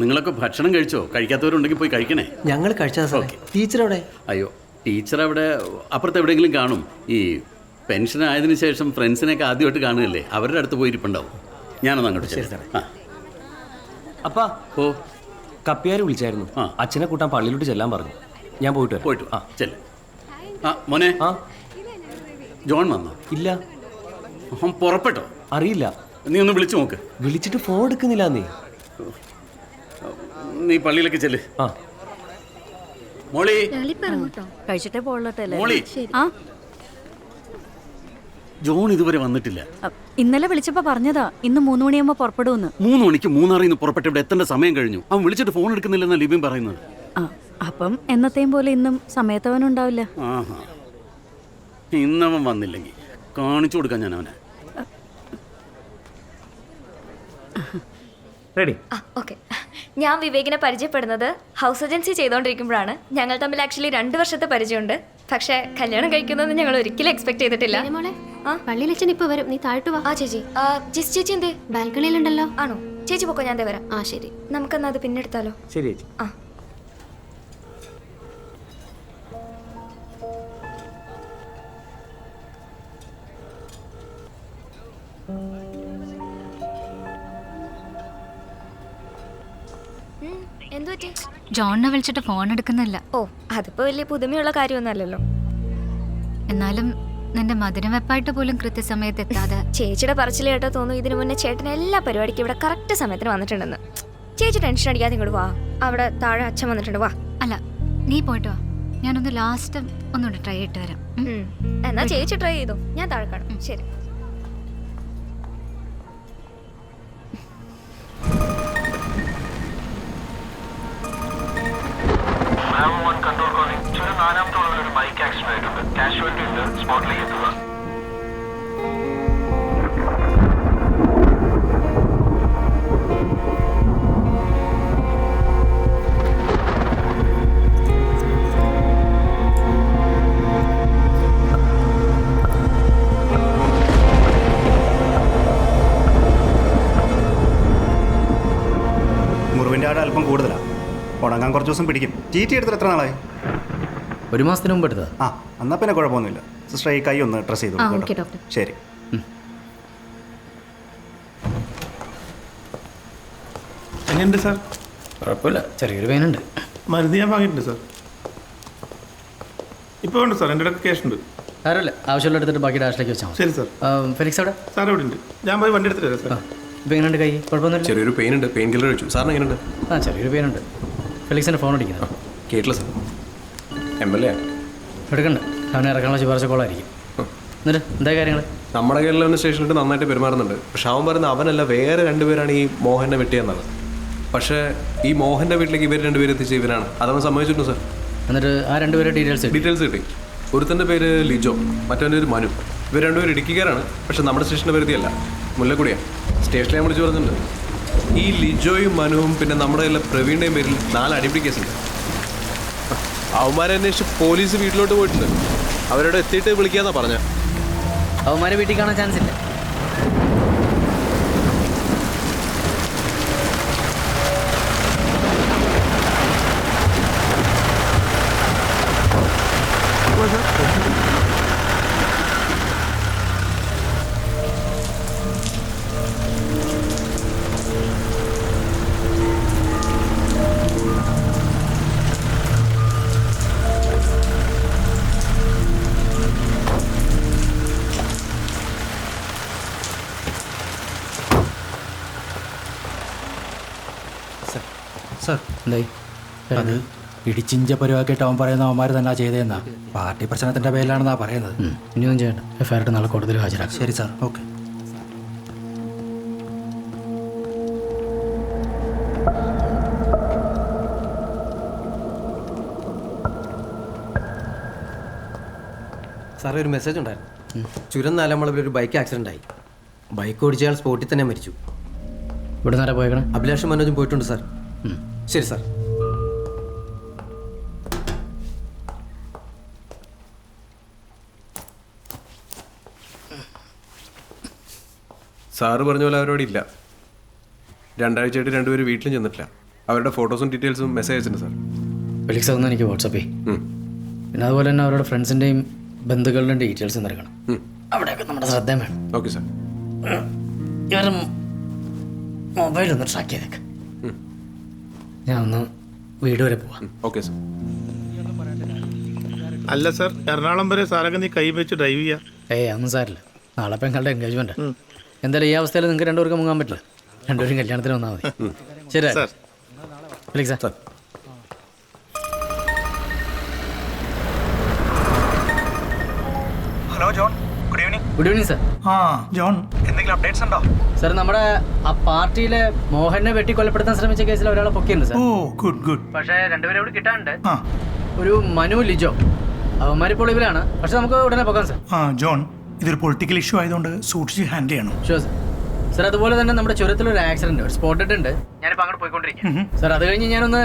നിങ്ങളൊക്കെ ഭക്ഷണം കഴിച്ചോ? കഴിക്കാത്തവരുണ്ടെങ്കിൽ പോയി കഴിക്കണേ. ഞങ്ങൾ കഴിച്ചാൽ സാർ. ടീച്ചർ അവിടെ? അയ്യോ, ടീച്ചർ അവിടെ അപ്പുറത്ത് എവിടെയെങ്കിലും കാണും. ഈ പെൻഷൻ ആയതിനു ശേഷം ഫ്രണ്ട്സിനെയൊക്കെ ആദ്യമായിട്ട് കാണുകയല്ലേ, അവരുടെ അടുത്ത് പോയിരിപ്പുണ്ടാവും. ഞാനൊന്ന് അങ്ങോട്ട്. ശരി സാറേ. അപ്പാ, ഓ, കപ്പിയാർ വിളിച്ചായിരുന്നു. അച്ഛനെ കൂട്ടാൻ പള്ളിയിലോട്ട് ചെല്ലാൻ പറഞ്ഞു. ഞാൻ പോയിട്ട് ചെല്ല. മോനെ, ജോൺ വന്നോ? ഇല്ല. പുറപ്പെട്ടോ? അറിയില്ല. നീ ഒന്ന് വിളിച്ചു നോക്ക്. വിളിച്ചിട്ട് ഫോൺ എടുക്കുന്നില്ല. നീ പള്ളിയിലേക്ക് ചെല്ല്. മോളി, കഴിച്ചിട്ടേ മോളി. ജോൺ ഇതുവരെ വന്നിട്ടില്ല. ഇന്നലെ വിളിച്ചപ്പോ പറഞ്ഞതാ ഇന്ന് 3 മണിയാകുമ്പോ പുറപ്പെടുമെന്ന്. 3 മണിക്ക് മൂന്നാറിൽ നിന്ന് പുറപ്പെട്ട് ഇവിടെ എത്തേണ്ട സമയം കഴിഞ്ഞു. അവൻ വിളിച്ചിട്ട് ഫോൺ എടുക്കുന്നില്ലെന്നാ ലിബിൻ പറയുന്നത്. അപ്പം എന്നത്തെയും പോലെ ഇന്നും സമയത്തവനുണ്ടാവില്ല. ഇന്നവൻ വന്നില്ലെങ്കിൽ കാണിച്ചു കൊടുക്കാൻ ഞാൻ അവനെ. റെഡി? ഓക്കെ. ഞാൻ വിവേകിനെ പരിചയപ്പെടുന്നത് ഹൗസ് ഏജൻസി ചെയ്തുകൊണ്ടിരിക്കുമ്പോഴാണ്. ഞങ്ങൾ തമ്മിൽ ആക്ച്വലി 2 വർഷത്തെ പരിചയമുണ്ട്. പക്ഷേ കല്യാണം കഴിക്കുന്നതെന്ന് ഞങ്ങൾ ഒരിക്കലും എക്സ്പെക്ട് ചെയ്തിട്ടില്ല. പള്ളിയിൽ അച്ഛൻ ഇപ്പൊ വരും, നീ താഴ്ത്തു വാ. ചേച്ചി, ജിസ് ചേച്ചി എന്തേ? ബാൽക്കണിയിലുണ്ടല്ലോ. ആണോ? ചേച്ചി പൊക്കോ, ഞാൻ വരാം. ശരി. നമുക്കെന്നാ അത് പിന്നെ എടുത്താലോ? ശരി ചേച്ചി. ജോണിനെ വിളിച്ചിട്ട് ഫോൺ എടുക്കുന്നില്ല. ഓ, അതിപ്പോ വലിയ പുതുമയുള്ള കാര്യമൊന്നുമല്ലല്ലോ. എന്നാലും നിന്റെ മധുരം വെപ്പായിട്ട് പോലും കൃത്യസമയത്ത് എത്താതെ. ചേച്ചിയുടെ പറച്ചിൽ കേട്ടോ തോന്നുന്നു ഇതിനു മുന്നേ ചേട്ടൻ എല്ലാ പരിപാടിക്കും ഇവിടെ കറക്റ്റ് സമയത്തിന് വന്നിട്ടുണ്ടെന്ന്. ചേച്ചി ടെൻഷൻ അടിക്കാതെ ഇങ്ങോട്ട് വാ. അവിടെ താഴെ അച്ഛൻ വന്നിട്ടുണ്ട്. വാ. അല്ല, നീ പോയിട്ട് വാ. ഞാനൊന്ന് ലാസ്റ്റ് ഒന്നുകൂടെ ട്രൈ ചെയ്തിട്ട് വരാം. എന്നാ ചേച്ചി ട്രൈ ചെയ്തോ, ഞാൻ താഴെ കാണും. ശരി. Control calling. ചുരം 4ാം ഫ്ലോറിൽ ഒരു ബൈക്ക് ആക്സിഡന്റ് ആയിട്ടുണ്ട്. കാഷ്വാലിറ്റി ഉണ്ട്. സ്പോട്ടിലേക്ക് എത്തുക. മുറിവിൻ്റെ ആട് അല്പം കൂടുതലാണ്. ഉണങ്ങാൻ കുറച്ച് ദിവസം പിടിക്കും. TT എടുത്തിട്ട് എത്ര നാളായി? 1 മാസത്തിന് മുമ്പ് എടുത്തതാ. എന്നാൽ പിന്നെ കുഴപ്പമൊന്നുമില്ല. സിസ്റ്റർ ഈ കൈ ഒന്ന് ഡ്രസ് ചെയ്തു. ശരി. എങ്ങനെയുണ്ട് സാർ? കുഴപ്പമില്ല, ചെറിയൊരു വേനുണ്ട്. മരുന്ന് ഞാൻ വാങ്ങിയിട്ടുണ്ട് സാർ. ഇപ്പോൾ ഉണ്ട് സാർ, എൻ്റെ അടുത്ത് ക്യാഷ് ഉണ്ട്. സാരമില്ല, ആവശ്യമുള്ള എടുത്തിട്ട് ബാക്കി ഡാഷിലേക്ക് വെച്ചാൽ മതി. ശരി സാർ. ഫെലിക്സ് അവിടെ? സാർ അവിടെ ഉണ്ട്. ഞാൻ പോയി വണ്ടി എടുത്തിട്ട് വരാം സാർ. ഇപ്പം എങ്ങനെയുണ്ട് കൈ? കുഴപ്പമൊന്നുമില്ല. ചെറിയൊരു പെയിൻ ഉണ്ട്. പെയിൻ കില്ലർ കഴിച്ചു. സാറിന് എങ്ങനെയുണ്ട്? ചെറിയൊരു പേനുണ്ട്. ഫെലിക്സിൻ്റെ ഫോൺ അടിക്കുന്നത് കേട്ടില്ല സാർ. MLA എടുക്കണ്ട, അവനെ ഇറക്കാനുള്ള ശുപാർശ കോളായിരിക്കും. എന്നിട്ട് എന്താ കാര്യങ്ങൾ? നമ്മുടെ കേരളം സ്റ്റേഷനിൽ നന്നായിട്ട് പെരുമാറുന്നുണ്ട്. പക്ഷെ അവൻ പറയുന്ന അവനല്ല, വേറെ 2 പേരാണ് ഈ മോഹനെ വെട്ടിയെന്നാണ്. പക്ഷേ ഈ മോഹൻ്റെ വീട്ടിലേക്ക് ഇവർ 2 പേര് എത്തിച്ച ഇവനാണ്. അതവൻ സമ്മതിച്ചിട്ടുണ്ട് സാർ. എന്നിട്ട് ആ 2 പേരുടെ ഡീറ്റെയിൽസ് കിട്ടി. ഒരുത്തൻ്റെ പേര് ലിജോ, മറ്റവൻ്റെ പേര് മനു. ഇവർ 2 പേര് ഇടുക്കിക്കാരാണ്. പക്ഷെ നമ്മുടെ സ്റ്റേഷൻ്റെ പരിധിയല്ല, മുല്ലക്കുടിയാണ്. സ്റ്റേഷനിൽ ഞാൻ വിളിച്ച് പറഞ്ഞിട്ടുണ്ട്. ഈ ലിജോയും മനുവും പിന്നെ നമ്മുടെ എല്ലാ പ്രവീണിൻ്റെയും പേരിൽ 4 അടിപിടി കേസുണ്ട്. അവന്മാരെ അന്വേഷിച്ച് പോലീസ് വീട്ടിലോട്ട് പോയിട്ടുണ്ട്. അവരോട് എത്തിയിട്ട് വിളിക്കാന്നാ പറഞ്ഞ. അവന്മാരെ വീട്ടിൽ കാണാൻ ചാൻസ് ഇല്ല. സാർ, എന്തായി? അത് ഇടിച്ചിഞ്ച പരിവാക്കിയിട്ട് അവൻ പറയുന്ന അവന്മാർ തന്നെ ചെയ്തതെന്നാ. പാർട്ടി പ്രശ്നത്തിൻ്റെ പേരിലാണെന്നാ പറയുന്നത്. ഇനിയൊന്നും ചെയ്യണ്ട. FIR നാളെ കൂടുതൽ ഹാജരാക്കും. ശരി സാർ. ഓക്കെ. സാറേ, ഒരു മെസ്സേജ് ഉണ്ടായിരുന്നു. ചുരം 4-ാം വളവിൽ ഒരു ബൈക്ക് ആക്സിഡൻ്റ് ആയി. ബൈക്ക് ഓടിച്ചയാൾ സ്പോട്ടിൽ തന്നെ മരിച്ചു. ഇവിടെ നേരെ പോയേക്കണം. അഭിലാഷും മനോജും പോയിട്ടുണ്ട് സാർ. ശരി സാർ. സാറ് പറഞ്ഞ പോലെ അവരോട് ഇല്ല. 2 ആഴ്ചയായിട്ട് 2 പേര് വീട്ടിലും ചെന്നിട്ടില്ല. അവരുടെ ഫോട്ടോസും ഡീറ്റെയിൽസും മെസ്സേജ് അയച്ചിട്ടുണ്ട് സാർ. ഫെലിക്സ് അതൊന്നും എനിക്ക് വാട്സപ്പ് ചെയ്യും. പിന്നെ അതുപോലെ തന്നെ അവരുടെ ഫ്രണ്ട്സിൻ്റെയും ബന്ധുക്കളുടെയും ഡീറ്റെയിൽസ് നൽകണം. അവിടെയൊക്കെ നമ്മുടെ ശ്രദ്ധയും വേണം. Okay sir. ഇവരുടെ മൊബൈലൊന്ന് ട്രാക്ക് ചെയ്തേക്ക്. ഞാൻ ഒന്ന് വീട് വരെ പോവാം. Okay sir. അല്ല സാർ, എറണാകുളം വരെ സാറൊക്കെ നീ കൈ വെച്ച് ഡ്രൈവ് ചെയ്യാം. അതൊന്നും സാരില്ല. നാളെ ഇപ്പം ഞങ്ങളുടെ എൻഗേജ്മെൻറ്റ്. എന്തായാലും ഈ അവസ്ഥയിൽ നിങ്ങൾക്ക് രണ്ടുപേർക്കും മുങ്ങാൻ പറ്റില്ല. രണ്ടുപേരും കല്യാണത്തിന് വന്നാൽ മതി. ശരി sir. Felix sir. Hello John, good evening. Good evening sir. ആ ജോൺ, എന്തെങ്കിലും അപ്ഡേറ്റ്സ് ഉണ്ടോ? സാർ, നമ്മുടെ ആ പാർട്ടിയിലെ മോഹനെ വെട്ടി കൊലപ്പെടുത്താൻ ശ്രമിച്ച കേസിൽ ഒരാളെ പൊക്കിയുണ്ട് സാർ. ഓ ഗുഡ് ഗുഡ്. പക്ഷേ രണ്ടുപേരും കൂടി കിട്ടാനുണ്ട്. ആ ഒരു മനു, ലിജോ, അവന്മാരിപ്പോൾ ഒളിവിലാണ്. പക്ഷെ നമുക്ക് ഉടനെ പോകാം സാർ. ആ ജോൺ, ഇതൊരു പൊളിറ്റിക്കൽ ഇഷ്യൂ ആയതുകൊണ്ട് സൂക്ഷിച്ച് ഹാൻഡിൽ ചെയ്യണം. Sure sir. സാർ, അതുപോലെ തന്നെ നമ്മുടെ ചുരത്തിലൊരു ആക്സിഡന്റ്, ഒരു സ്പോട്ടഡ് ഉണ്ട്. ഞാനിപ്പോൾ അങ്ങോട്ട് പോയിക്കൊണ്ടിരിക്കും സാർ. അത് കഴിഞ്ഞ് ഞാനൊന്ന്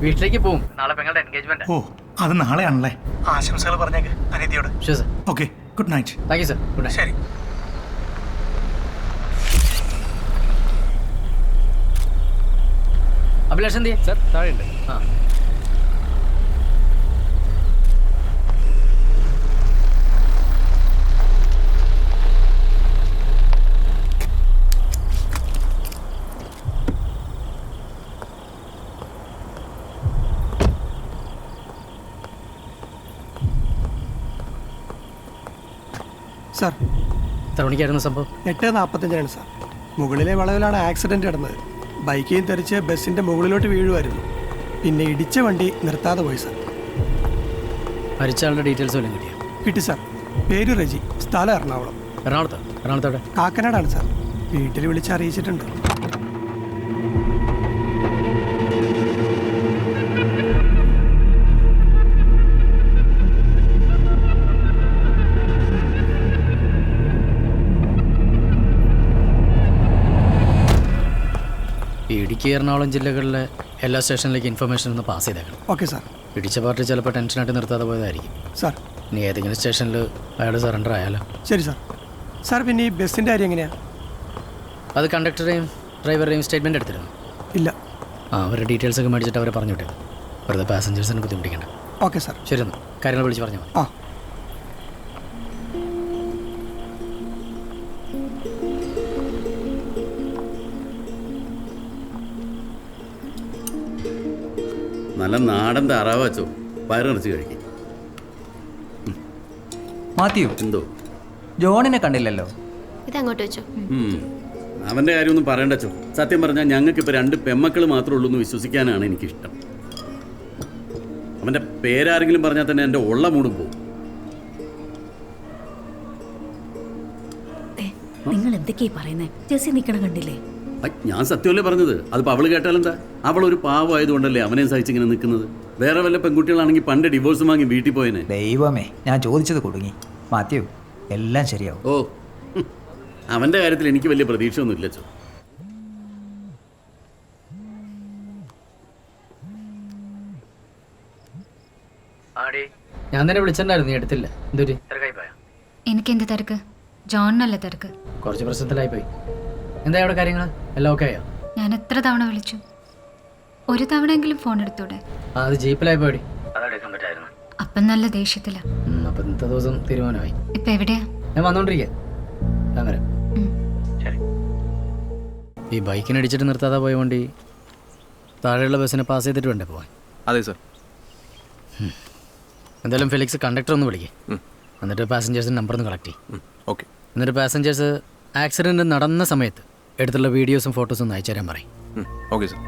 വീട്ടിലേക്ക് പോകും. നാളെ പെങ്ങളുടെ എൻഗേജ്മെന്റ്. ഓ, അത് നാളെയാണല്ലേ. ആശംസകൾ പറഞ്ഞേക്ക് അനിതിയോട്. Sure sir. Okay, good night. Thank you sir. Good night. ശരി. അഭിലാഷ് എന്ത് സാർ താഴെ ഉണ്ട്. ആ സാർ, എത്ര മണിക്കായിരുന്നു സംഭവം? 8:45 സാർ. മുകളിലെ വളവിലാണ് ആക്സിഡന്റ് നടന്നത്. ബൈക്കിൽ തെറിച്ച് ബസ്സിന്റെ മുകളിലോട്ട് വീഴുമായിരുന്നു. പിന്നെ ഇടിച്ച വണ്ടി നിർത്താതെ പോയി സാർ. മരിച്ച ആളുടെ ഡീറ്റെയിൽസ് വല്ലതും കിട്ടിയോ? കിട്ടി സാർ. പേര് റെജി, സ്ഥലം എറണാകുളം. എറണാകുളത്തോടെ കാക്കനാടാണ് സാർ. വീട്ടിൽ വിളിച്ച് അറിയിച്ചിട്ടുണ്ട്. ഇടുക്കി, എറണാകുളം ജില്ലകളിലെ എല്ലാ സ്റ്റേഷനിലേക്ക് ഇൻഫർമേഷൻ ഒന്ന് പാസ് ചെയ്തേക്കണം. Okay sir. ഇടിച്ച പാർട്ടി ചിലപ്പോൾ ടെൻഷനായിട്ട് നിർത്താതെ പോയതായിരിക്കും സാർ. ഇനി ഏതെങ്കിലും സ്റ്റേഷനിൽ അയാൾ സറണ്ടർ ആയാലോ? ശരി സാർ. സാർ, പിന്നെ ഈ ബസ്സിൻ്റെ കാര്യം എങ്ങനെയാണ്? അത് കണ്ടക്ടറുടെയും ഡ്രൈവറുടെയും സ്റ്റേറ്റ്മെൻറ്റ് എടുത്തിരുന്നു. ഇല്ല. അവരുടെ ഡീറ്റെയിൽസ് ഒക്കെ മേടിച്ചിട്ട് അവരെ പറഞ്ഞു വിട്ടേ. വെറുതെ പാസഞ്ചേഴ്സിനെ ബുദ്ധിമുട്ടിക്കണ്ട. Okay sir. ശരി, എന്നാൽ കാര്യങ്ങൾ വിളിച്ച് പറഞ്ഞാൽ മതി. ആ നല്ല നാടൻ താറാവ് വെച്ചോ, വയറ് നിറച്ച് കഴിക്കും. മാത്യു, എന്തോ ജോണിനെ കണ്ടില്ലല്ലോ. ഇതങ്ങോട്ട് വെച്ചോ. അവൻ്റെ കാര്യമൊന്നും പറയണ്ടച്ചോ. സത്യം പറഞ്ഞാൽ ഞങ്ങൾക്കിപ്പോൾ 2 പെമ്മക്കൾ മാത്രമേ ഉള്ളൂ എന്ന് വിശ്വസിക്കാനാണ് എനിക്കിഷ്ടം. അവൻ്റെ പേരാരെങ്കിലും പറഞ്ഞാൽ തന്നെ എൻ്റെ ഉള്ള മൂടും പോകും. നിങ്ങൾ എന്തൊക്കെയാ പറയുന്നേ? ജെസ്സി നിൽക്കണം കണ്ടില്ലേ? ഞാൻ സത്യമല്ലേ പറഞ്ഞത്. അതിപ്പോൾ അവൾ കേട്ടാലെന്താ? അവളൊരു പാവമായതുകൊണ്ടല്ലേ അവനെ സഹിച്ചിങ്ങനെ നിൽക്കുന്നത്. വേറെ വല്ല പെൺകുട്ടികളാണെങ്കിൽ പണ്ട് ഡിവോഴ്സ് വാങ്ങി വീട്ടിൽ പോയനെ. ദൈവമേ, ഞാൻ ചോദിച്ചത് കുടുങ്ങി. മാത്യു, എല്ലാം ശരിയാവും. ഓ, അവൻ്റെ കാര്യത്തിൽ എനിക്ക് വലിയ പ്രതീക്ഷയൊന്നും ഇല്ലച്ചോ. ഞാൻ തന്നെ വിളിച്ചിട്ടുണ്ടായിരുന്നു, നീ എടുത്തില്ല. എന്തൊരു തിരക്കായി പോയാ? എനിക്കെന്ത് തിരക്ക്? ജോണിനല്ല തിരക്ക്. കുറച്ച് പ്രശ്നത്തിലായി പോയി. എന്താ അവിടെ കാര്യങ്ങൾ? എല്ലാം ഓക്കെ ആയോ? ഞാൻ എത്ര തവണ വിളിച്ചു? ഒരു തവണയെങ്കിലും ഫോൺ എടുത്തൂടെ? അത് ജീപ്പിലായി പോയി. അതെടുക്കാൻ പറ്റായിരുന്നു. അപ്പം നല്ല ദേഷ്യത്തില. അപ്പം ഇന്നത്തെ ദിവസം തീരുമാനമായി. ഇപ്പം എവിടെയാ? ഞാൻ വന്നോണ്ടിരിക്കുക. അങ്ങനെ ശരി. ഈ ബൈക്കിനടിച്ചിട്ട് നിർത്താതെ പോയ വണ്ടി താഴെയുള്ള ബസ്സിനെ പാസ് ചെയ്തിട്ട് വേണ്ടേ പോവാൻ? അതെ സാർ. എന്തായാലും ഫെലിക്സ് കണ്ടക്ടർ ഒന്ന് വിളിക്കേ. എന്നിട്ട് പാസഞ്ചേഴ്സിൻ്റെ നമ്പർ ഒന്ന് കളക്ട് ചെയ്യും. ഓക്കെ. എന്നിട്ട് പാസഞ്ചേഴ്സ് ആക്സിഡൻറ്റ് നടന്ന സമയത്ത് എടുത്തുള്ള വീഡിയോസും ഫോട്ടോസും ഒന്ന് അയച്ചു തരാൻ പറയും. Okay sir.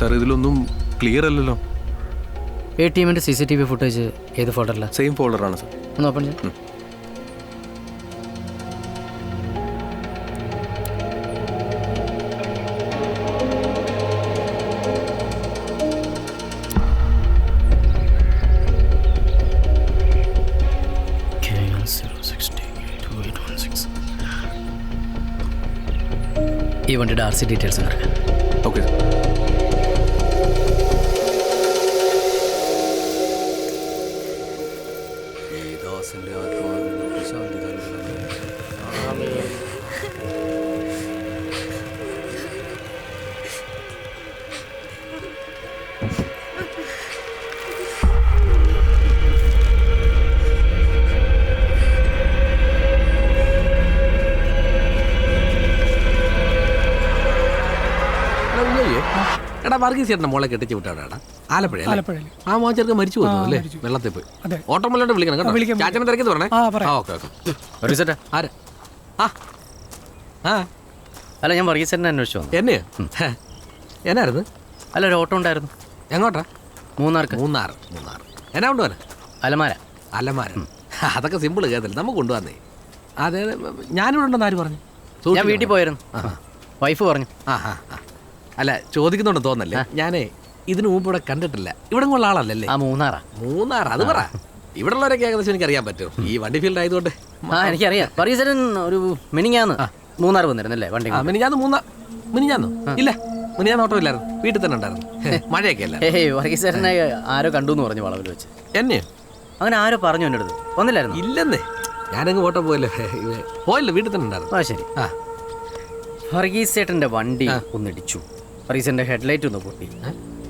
സാർ ഇതിലൊന്നും ക്ലിയർ അല്ലല്ലോ. ATMന്റെ CCTV ഫുട്ടേജ് ഏത് ഫോൾഡറിലാണ്? സെയിം ഫോൾഡറാണ് സാർ. ഒന്ന് ഓപ്പൺ ചെയ്യ്. ഈ വണ്ടിയുടെ RC ഡീറ്റെയിൽസ് നടക്കാം. Okay sir. എടാ വർഗീസ് ചേട്ടൻ്റെ മോളെ കെട്ടിച്ച് വിട്ടാടാ ആലപ്പുഴ. ആ മോൻ ചെറുക്കൻ മരിച്ചു പോകുന്നു അല്ലേ? വെള്ളത്തിൽ പോയി. ഓട്ടോമല്ലോട്ട് വിളിക്കണം കേട്ടോ. ചാച്ചനെ തിരക്കിന്ന് പറഞ്ഞേ. Okay okay. ആരാ? അല്ല, ഞാൻ വർഗീസ് ചേട്ടനെ അന്വേഷിച്ചു വന്നു. എന്നെയോ? എന്നായിരുന്നു? അല്ല, ഒരു ഓട്ടോ ഉണ്ടായിരുന്നു. എങ്ങോട്ടാ? മൂന്നാർ. എന്നാ കൊണ്ടുപോകാൻ? അലമാര. അതൊക്കെ സിമ്പിൾ കേട്ടില്ല, നമുക്ക് കൊണ്ടുവന്നേ. അതെ അതെ, ഞാനിവിടെ ഉണ്ടെന്ന് ആര് പറഞ്ഞു? ഞാൻ വീട്ടിൽ പോയിരുന്നു. വൈഫ് പറഞ്ഞു. അല്ല, ചോദിക്കുന്നുണ്ടെന്ന് തോന്നല്ലേ? ഞാനേ ഇതിനു മുമ്പ് ഇവിടെ കണ്ടിട്ടില്ല. ഇവിടെ ഉള്ള ആളല്ലേ? മൂന്നാർ അത് പറ. ഇവിടെ ഉള്ളവരൊക്കെ ഏകദേശം എനിക്ക് അറിയാൻ പറ്റും, ഈ വണ്ടി ഫീൽഡ് ആയതുകൊണ്ട്. എനിക്കറിയാം. വർഗീസൻ ഒരു മിനിഞ്ഞാന്ന് മൂന്നാർ വന്നിരുന്നല്ലേ വണ്ടി? മിനിഞ്ഞാന്നോ? ഇല്ല, മിനിഞ്ഞാന്ന് ഓട്ടോ ഇല്ലായിരുന്നു, വീട്ടിൽ തന്നെ ഉണ്ടായിരുന്നു. മഴയൊക്കെ അല്ല. വർഗീസനെ ആരോ കണ്ടു എന്ന് പറഞ്ഞു വളവിൽ വെച്ച്. എന്നെയോ? അങ്ങനെ ആരോ പറഞ്ഞു എൻ്റെ അടുത്ത്. വന്നില്ലായിരുന്നു? ഇല്ലെന്നേ, ഞാനങ്ങ് ഓട്ടോ പോയല്ലോ. വീട്ടിൽ തന്നെ ഉണ്ടായിരുന്നു. ശരി. വർഗീസ് ചേട്ടൻ്റെ വണ്ടി ഒന്നിടിച്ചു. വർഗീസിൻ്റെ ഹെഡ്ലൈറ്റ് ഒന്ന് പൊട്ടി.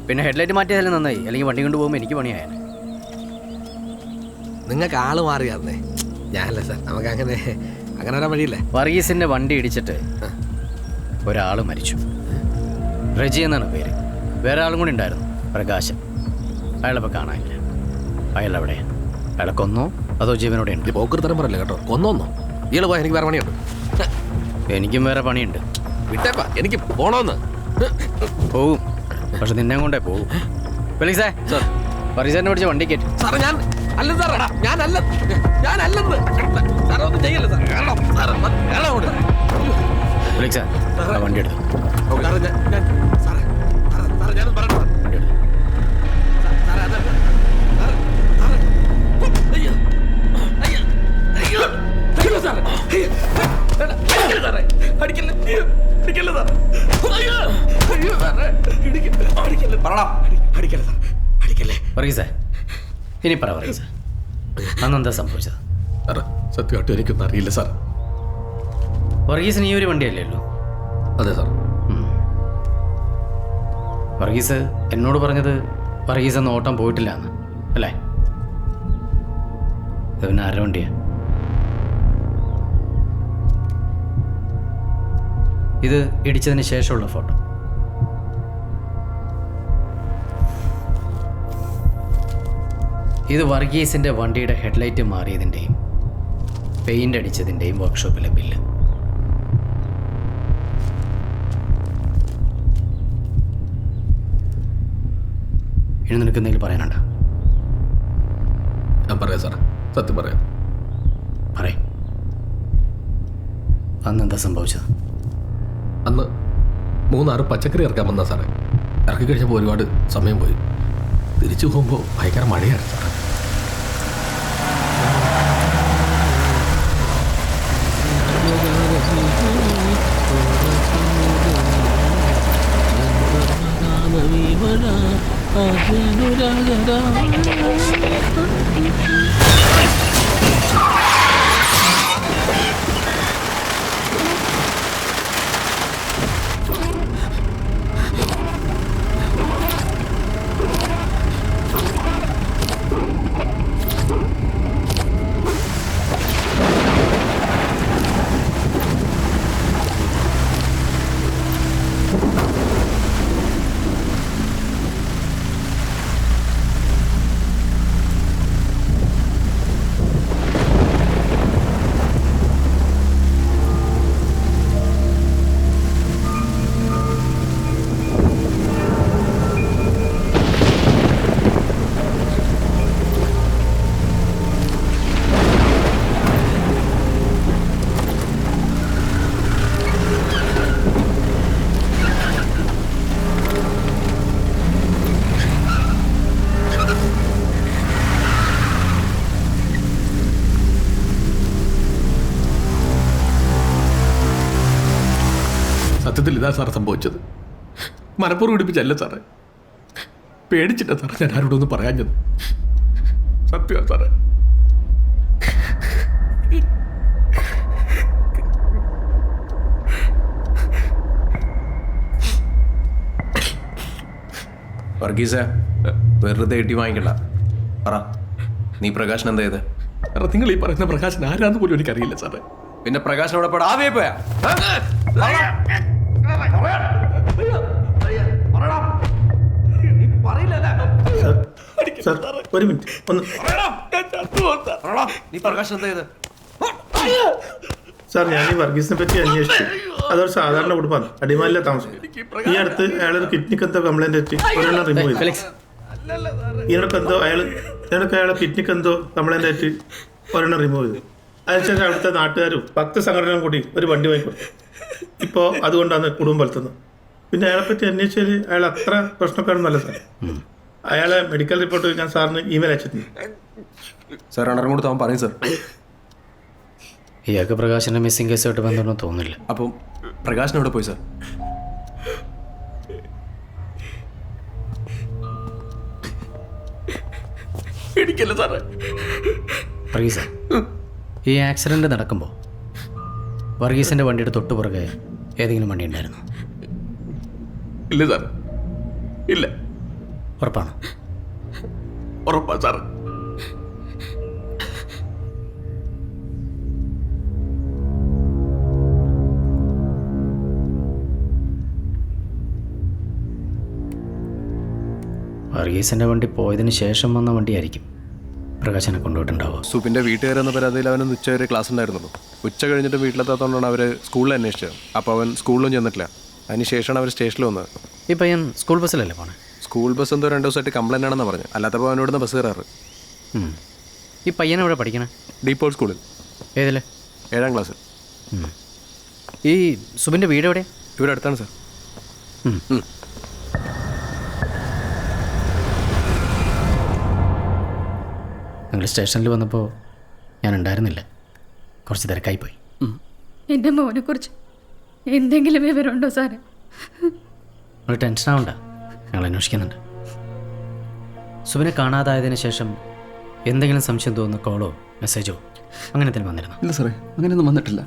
പിന്നെ ഹെഡ്ലൈറ്റ് മാറ്റിയതല്ലേ നന്നായി, അല്ലെങ്കിൽ വണ്ടി കൊണ്ട് പോകുമ്പോൾ എനിക്ക് പണിയായാണ്. നിങ്ങൾക്ക് ആള് മാറിയായിരുന്നേ, ഞാനല്ല സാർ. നമുക്ക് അങ്ങനെ വരാൻ വഴിയില്ല. വർഗീസിൻ്റെ വണ്ടി ഇടിച്ചിട്ട് ഒരാൾ മരിച്ചു. റജി എന്നാണ് പേര്. വേറെ ആളും കൂടി ഉണ്ടായിരുന്നു, പ്രകാശൻ. അയാളിപ്പോൾ കാണാനില്ല. അയാൾ എവിടെ? അയാളെ കൊന്നോ അതോ ജീവനോടെ ഉണ്ട്? പോക്കൃത്തരം പറയല്ലേ കേട്ടോ. കൊന്നോന്നോ? ഇയാൾ പോയാൽ എനിക്ക് വേറെ പണിയുണ്ട്. എനിക്കും വേറെ പണിയുണ്ട്. വിട്ടേപ്പാ, എനിക്ക് പോണോന്ന്. പോവും, പക്ഷെ നിന്നെ കൊണ്ടേ പോവും. വെളിസേ സാർ, വർഗീസിനെ പിടിച്ച വണ്ടി കയറ്റി. സാറേ ഞാൻ അല്ല സാറേ, ഞാനല്ലെന്ന് സാറേ, ഒന്നും ചെയ്യല്ല സാർ. വണ്ടി എടുത്തു. വർഗീസേ, ഇനി പറ വർഗീസേ, അന്നെന്താ സംഭവിച്ചത്? സത്യമായിട്ടും എനിക്കൊന്നും അറിയില്ല സാർ. വർഗീസിന് ഈ ഒരു വണ്ടിയല്ലേ ഉള്ളൂ? അതെ സാർ. വർഗീസ് എന്നോട് പറഞ്ഞത് വർഗീസ് അന്ന് ഓട്ടം പോയിട്ടില്ല എന്ന് അല്ലേ? ഇത് പിന്നെ ആരുടെ വണ്ടിയാ? ഇത് ഇടിച്ചതിന് ശേഷമുള്ള ഫോട്ടോ. ഇത് വർഗീസിൻ്റെ വണ്ടിയുടെ ഹെഡ്ലൈറ്റ് മാറിയതിൻ്റെയും പെയിൻ്റ് അടിച്ചതിൻ്റെയും വർക്ക്ഷോപ്പിലെ ബില്ല്. ഇനി നിനക്ക് എന്തെങ്കിലും പറയാനുണ്ടോ? ഞാൻ പറയാം സാർ, സത്യം പറയാം. പറയും. അന്ന് എന്താ സംഭവിച്ചത്? അന്ന് 3 പച്ചക്കറി ഇറക്കാൻ വന്നാ സാറേ. ഇറക്കി കഴിച്ചപ്പോൾ ഒരുപാട് സമയം പോയി. തിരിച്ചു പോകുമ്പോൾ ഭയങ്കര മഴയാണ് സാറേ. സത്യത്തിൽ ഇതാ സാറേ സംഭവിച്ചത്. മനപ്പൂർവ്വം പിടിപ്പിച്ചല്ല സാറേ, പേടിച്ചിട്ടാ സാറേ ഞാൻ ആരോടൊന്നും പറയാഞ്ഞത്. സത്യമാണ് സാറേ. വർഗീസ, വെറുതെ ഇട്ടി വാങ്ങിക്കണ്ട. പറ, നീ പ്രകാശൻ എന്താ ചെയ്ത്? നിങ്ങൾ ഈ പറയുന്ന പ്രകാശൻ ആരാന്ന് പോലും എനിക്കറിയില്ല സാറേ. പിന്നെ പ്രകാശൻ അവിടെ പോടാ ആവേ പോയാ? ഒരു മിനിറ്റ് ഒന്ന്. നീ പ്രകാശൻ എന്താ ചെയ്ത്? സാർ, ഞാൻ ഈ വർഗീസിനെ പറ്റി അന്വേഷിച്ചു. അതൊരു സാധാരണ കുടുംബമാണ്, അടിമാലിലെ താമസം. ഈ അടുത്ത് അയാളൊരു കിഡ്നിക്ക് എന്തോ കംപ്ലൈന്റ് എത്തി ഒരെണ്ണം റിമൂവ് ചെയ്തു. ഇതിനൊക്കെന്തോ അയാളെ കിഡ്നിക്ക് എന്തോ കംപ്ലൈന്റ് ആയിട്ട് ഒരെണ്ണം റിമൂവ് ചെയ്തു. അതിനുശേഷം അവിടുത്തെ നാട്ടുകാരും ഭക്തസംഘടനയും കൂടി ഒരു വണ്ടി വാങ്ങിക്കൊടുത്തു. ഇപ്പോൾ അതുകൊണ്ടാണ് കുടുംബം വളർത്തുന്നത്. പിന്നെ അയാളെപ്പറ്റി അന്വേഷിച്ചാൽ അയാൾ അത്ര പ്രശ്നക്കാരൊന്നുമല്ല സാർ. അയാളെ മെഡിക്കൽ റിപ്പോർട്ട് ഞാൻ സാറിന് ഇമെയിൽ അയച്ചിട്ടുണ്ട്. സാർ അണറും കൂടെ താൻ പറയും സാർ. ഇയാൾക്ക് പ്രകാശിൻ്റെ മിസ്സിംഗ് കേസുമായിട്ട് ബന്ധമൊന്നും തോന്നില്ല. അപ്പം പ്രകാശൻ എവിടെ പോയി സാർ? എനിക്കല്ല സാറേ. വർഗീസ, ഈ ആക്സിഡൻറ്റ് നടക്കുമ്പോൾ വർഗീസിൻ്റെ വണ്ടിയുടെ തൊട്ടു പുറകെ ഏതെങ്കിലും വണ്ടി ഉണ്ടായിരുന്നു? ഇല്ല സാർ, ഇല്ല. ഉറപ്പാണ്? ഉറപ്പാ സാർ. വർഗീസിൻ്റെ വണ്ടി പോയതിന് ശേഷം വന്ന വണ്ടിയായിരിക്കും പ്രകാശനെ കൊണ്ടുപോയിട്ടുണ്ടാവുക. സുബിൻ്റെ വീട്ടുകാരെന്ന പരാതിയിൽ അവനൊന്ന് ഉച്ച വരെ ക്ലാസ് ഉണ്ടായിരുന്നുള്ളൂ. ഉച്ച കഴിഞ്ഞിട്ട് വീട്ടിലെത്താത്തതുകൊണ്ടാണ് അവർ സ്കൂളിൽ അന്വേഷിച്ചത്. അപ്പോൾ അവൻ സ്കൂളിലും ചെന്നിട്ടില്ല. അതിന് ശേഷമാണ് അവർ സ്റ്റേഷനിൽ വന്നത്. ഈ പയ്യൻ സ്കൂൾ ബസ്സിലല്ലേ പോണേ? സ്കൂൾ ബസ് എന്തോ 2 ദിവസമായിട്ട് കംപ്ലൈൻ്റ് ആണെന്ന് പറഞ്ഞു. അല്ലാത്തപ്പോൾ അവനോട് ബസ് കയറാറ്. ഈ പയ്യൻ എവിടെ പഠിക്കണേ? ഡീപ്പോൾ സ്കൂളിൽ. ഏതിൽ? 7ാം ക്ലാസ്സിൽ. ഈ സുബിൻ്റെ വീട് എവിടെ? ഇവിടെ അടുത്താണ് സാർ. നിങ്ങൾ സ്റ്റേഷനിൽ വന്നപ്പോൾ ഞാൻ ഉണ്ടായിരുന്നില്ല, കുറച്ച് തിരക്കായിപ്പോയി. എൻ്റെ മോനെക്കുറിച്ച് എന്തെങ്കിലും വിവരമുണ്ടോ സാറേ? നിങ്ങൾ ടെൻഷനാവണ്ട, ഞങ്ങൾ അന്വേഷിക്കുന്നുണ്ട്. സുബിനെ കാണാതായതിനു ശേഷം എന്തെങ്കിലും സംശയം തോന്നുന്ന കോളോ മെസ്സേജോ അങ്ങനെ എന്തെങ്കിലും വന്നിരുന്നോ? ഇല്ല സാറേ, അങ്ങനെയൊന്നും വന്നിട്ടില്ല.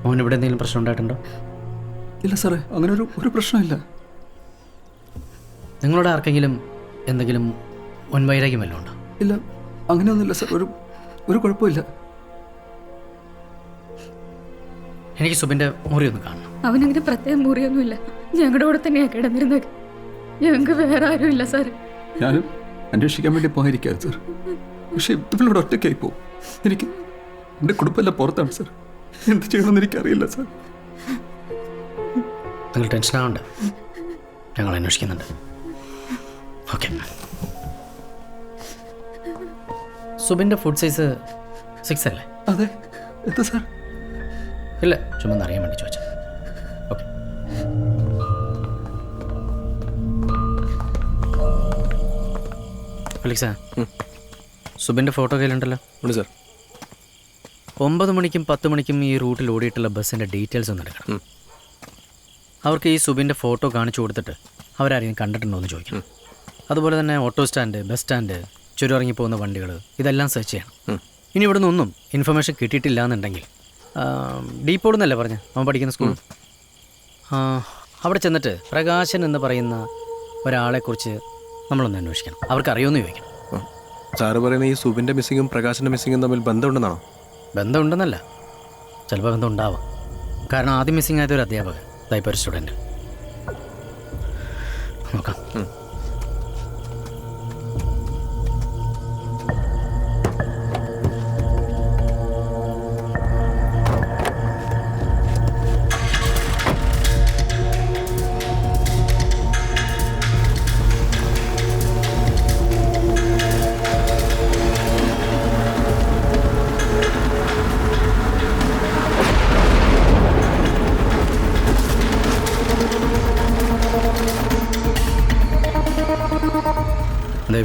മോൻ ഇവിടെ എന്തെങ്കിലും പ്രശ്നം ഉണ്ടായിട്ടുണ്ടോ? ഇല്ല സാറേ, അങ്ങനെ ഒരു പ്രശ്നമില്ല. നിങ്ങളോട് ആർക്കെങ്കിലും എന്തെങ്കിലും മുൻവൈരാഗ്യം വല്ലതും ഉണ്ടോ? ഇല്ല, അങ്ങനെയൊന്നുമില്ല സാർ. ഒരു കുഴപ്പമില്ല. എനിക്ക് സുബിൻ്റെ മുറി ഒന്ന് കാണണം. അവനങ്ങനെ പ്രത്യേകം മുറിയൊന്നുമില്ല, ഞങ്ങളുടെ കൂടെ തന്നെയാണ് കിടന്നിരുന്നത്. ഞങ്ങൾക്ക് വേറെ ആരും ഇല്ല സാർ. ഞാനും അന്വേഷിക്കാൻ വേണ്ടി പോയിരിക്കാം സാർ. പക്ഷേ ഇവളോട് ഒറ്റയ്ക്കായി പോകും. എനിക്ക് എൻ്റെ കുടുംബമെല്ലാം പുറത്താണ് സാർ. എന്ത് ചെയ്യണമെന്ന് എനിക്കറിയില്ല സാർ. നിങ്ങൾ ടെൻഷനാവണ്ട, ഞങ്ങൾ അന്വേഷിക്കുന്നുണ്ട്. ഓക്കെ. സുബിൻ്റെ ഫുഡ് സൈസ് 6 അല്ലേ? അതെ. എന്താ സാർ? ഇല്ല, ചുമ്മാ അറിയാൻ വേണ്ടി ചോദിച്ചു. ഓക്കെ. അലക്സാ, സുബിൻ്റെ ഫോട്ടോ കയ്യിലുണ്ടല്ലോ? ഉണ്ട് സാർ. 9 മണിക്കും 10 മണിക്കും ഈ റൂട്ടിൽ ഓടിയിട്ടുള്ള ബസ്സിൻ്റെ ഡീറ്റെയിൽസ് ഒന്ന് എടുക്കണം. അവർക്ക് ഈ സുബിൻ്റെ ഫോട്ടോ കാണിച്ചു കൊടുത്തിട്ട് അവരാരെയും കണ്ടിട്ടുണ്ടോ എന്ന് ചോദിക്കണം. അതുപോലെ തന്നെ ഓട്ടോ സ്റ്റാൻഡ്, ബസ് സ്റ്റാൻഡ്, ചുരുറങ്ങി പോകുന്ന വണ്ടികൾ, ഇതെല്ലാം സെർച്ച് ചെയ്യണം. ഇനി ഇവിടെ നിന്നൊന്നും ഇൻഫർമേഷൻ കിട്ടിയിട്ടില്ല എന്നുണ്ടെങ്കിൽ ഡീപ്പോട് എന്നല്ലേ പറഞ്ഞ് അവൻ പഠിക്കുന്ന സ്കൂൾ, അവിടെ ചെന്നിട്ട് പ്രകാശൻ എന്ന് പറയുന്ന ഒരാളെക്കുറിച്ച് നമ്മളൊന്ന് അന്വേഷിക്കണം. അവർക്ക് അറിയുമെന്ന് ചോദിക്കണം. സാറ് പറയുന്നത് ഈ സുബിൻ്റെ മിസ്സിങ്ങും പ്രകാശിൻ്റെ മിസ്സിങ്ങും തമ്മിൽ ബന്ധമുണ്ടെന്നാണോ? ബന്ധമുണ്ടെന്നല്ല, ചിലപ്പോൾ ബന്ധം ഉണ്ടാവാം. കാരണം ആദ്യം മിസ്സിങ് ആയത് ഒരു അധ്യാപകൻ, ഇപ്പോൾ ഒരു സ്റ്റുഡൻറ്റ്. നോക്കാം.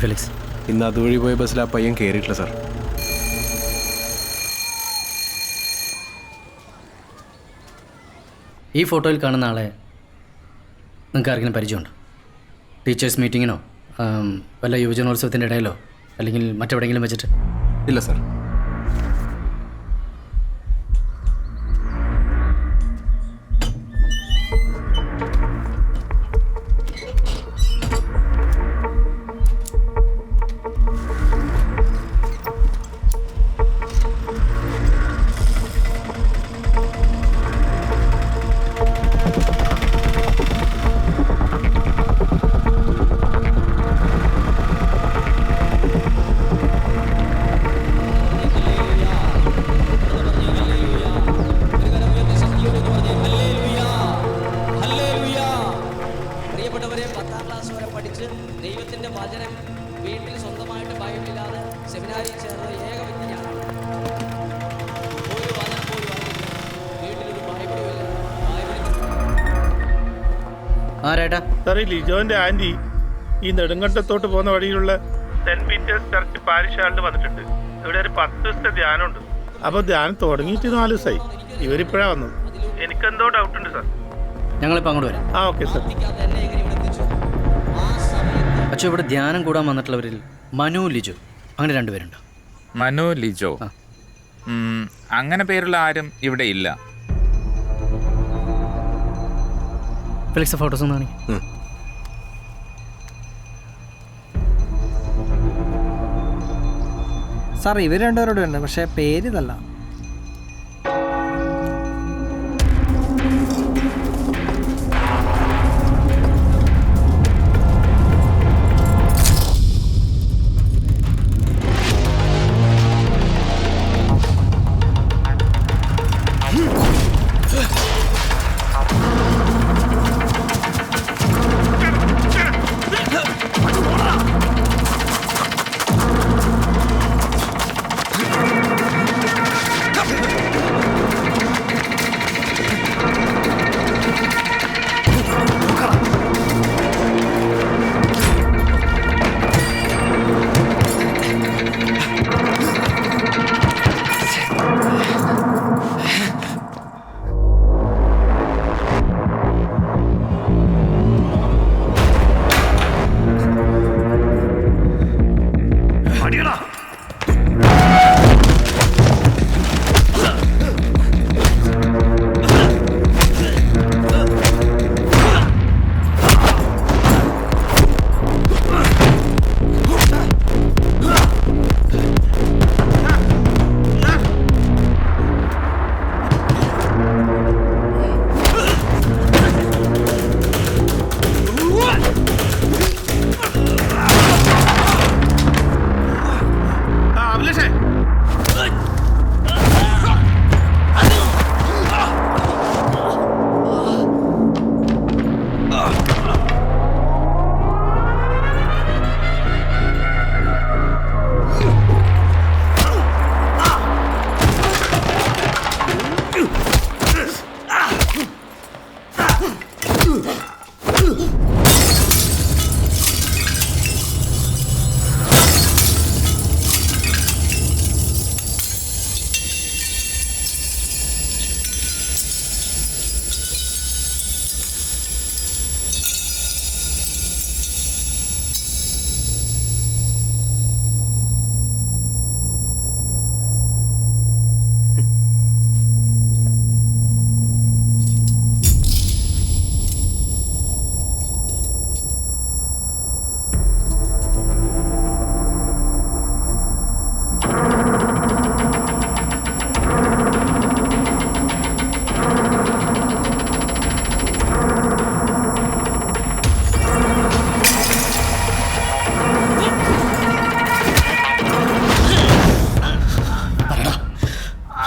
ഫെലിക്സ്, ഇന്ന് അതുവഴി പോയ ബസ്സിൽ ആ പയ്യൻ കയറിയിട്ടില്ല സാർ. ഈ ഫോട്ടോയിൽ കാണുന്ന ആളെ നിങ്ങൾക്ക് ആർക്കെങ്കിലും പരിചയമുണ്ടോ? ടീച്ചേഴ്സ് മീറ്റിങ്ങിനോ വല്ല യുവജനോത്സവത്തിൻ്റെ ഇടയിലോ അല്ലെങ്കിൽ മറ്റെവിടെയെങ്കിലും വെച്ചിട്ട്? ഇല്ല സാർ. പ്രിയപ്പെട്ടവരെ, 10ാം ക്ലാസ് വരെ പഠിച്ച് ദൈവത്തിന്റെ വചനം വീട്ടിൽ സ്വന്തമായിട്ട് ബൈബിളില്ലാതെ സെമിനാരിൽ ചേർന്ന ഏക വ്യക്തി ഞാനാണ്. ഒരു വചനം പോലും അറിയില്ല, വീട്ടിലൊരു ബൈബിളുമില്ല. ആരാട്ടാ? സാർ, ഈ ലിജോന്റെ ആന്റി ഈ നെടുങ്കണ്ടത്തോട്ട് പോകുന്ന വഴിയിലുള്ള സെന്റ് പീറ്റേഴ്സ് ചർച്ച് പാരിഷ് ഹാളിൽ വന്നിട്ടുണ്ട്. ഇവിടെ ഒരു 10 ദിവസത്തെ ധ്യാനമുണ്ട്. അപ്പോൾ ധ്യാനം തുടങ്ങിയിട്ട് 4 ദിവസമായി. ഇവരിപ്പോഴാണ് വന്നത്. എനിക്കെന്തോ ഡൗട്ടുണ്ട് സാർ. ഞങ്ങളിപ്പോൾ അങ്ങോട്ട് വരാം. ആ ഓക്കെ സാർ. അച്ഛൻ, ഇവിടെ ധ്യാനം കൂടാൻ വന്നിട്ടുള്ളവരിൽ മനു, ലിജോ അങ്ങനെ 2 പേരുണ്ടോ? മനു, ലിജോ അങ്ങനെ പേരുള്ള ആരും ഇവിടെ ഇല്ല. ഫെലിക്സ് ഫോട്ടോസ് ഒന്ന് കാണിക്കും. സാർ ഇവർ രണ്ടുപേരോട് ഉണ്ട്, പക്ഷേ പേരിതല്ല.